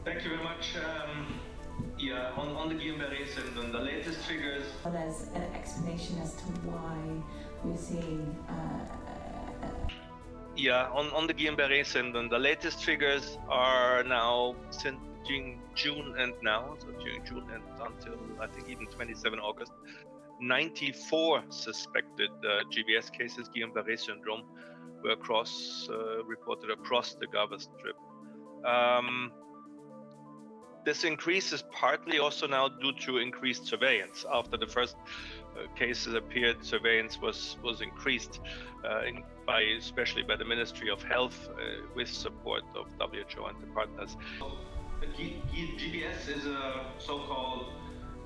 Thank you very much. On the Guillain-Barré syndrome, the latest figures. Well, there's an explanation as to why we're seeing. On the Guillain-Barré syndrome, the latest figures are now since June and now, so during June and until I think even 27 August, 94 suspected GBS cases, Guillain-Barré syndrome, were reported across the Gaza Strip. This increase is partly also now due to increased surveillance. After the first cases appeared, surveillance was increased, especially by the Ministry of Health, with support of WHO and the partners. GBS is a so-called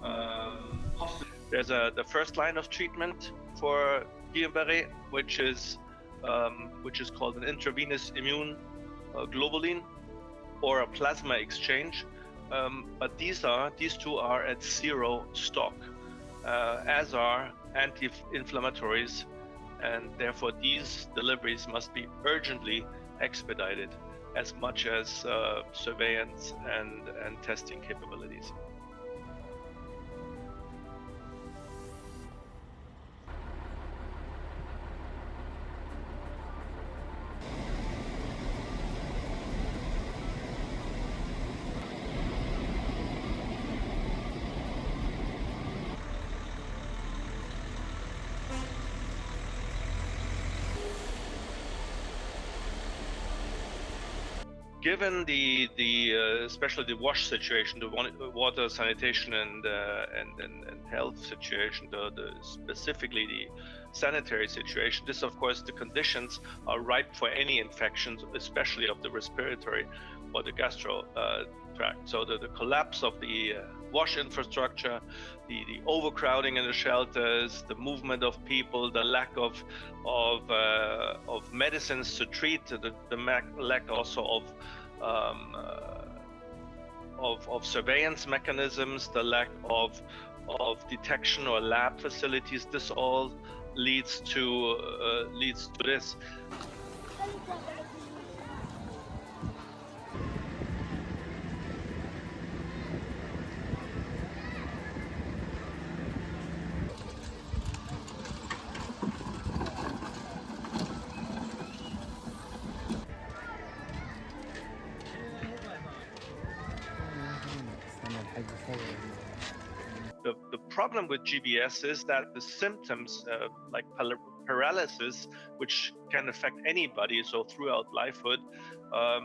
hospital. There's the first line of treatment for Guillain-Barré, which is called an intravenous immune globulin or a plasma exchange. But these two are at zero stock, as are anti-inflammatories, and therefore these deliveries must be urgently expedited, as much as surveillance and testing capabilities. Given especially the wash situation, the water, sanitation, and health situation, specifically the sanitary situation, this, of course, the conditions are ripe for any infections, especially of the respiratory or the gastro tract. So the collapse of the wash infrastructure, the overcrowding in the shelters, the movement of people, the lack of medicines to treat, the lack also of surveillance mechanisms, the lack of detection or lab facilities. This all leads to this. The problem with GBS is that the symptoms, like paralysis, which can affect anybody, so throughout lifehood,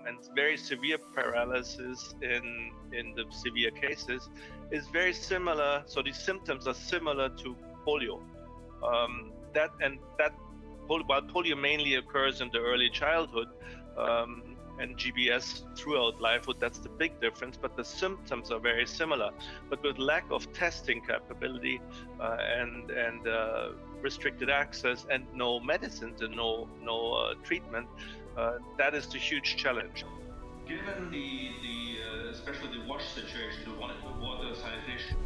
and very severe paralysis in the severe cases, is very similar. So these symptoms are similar to polio. While polio mainly occurs in the early childhood, and GBS throughout lifehood, that's the big difference, but the symptoms are very similar. But with lack of testing capability and restricted access and no medicines and no treatment, that is the huge challenge. Given especially the wash situation, the water, sanitation.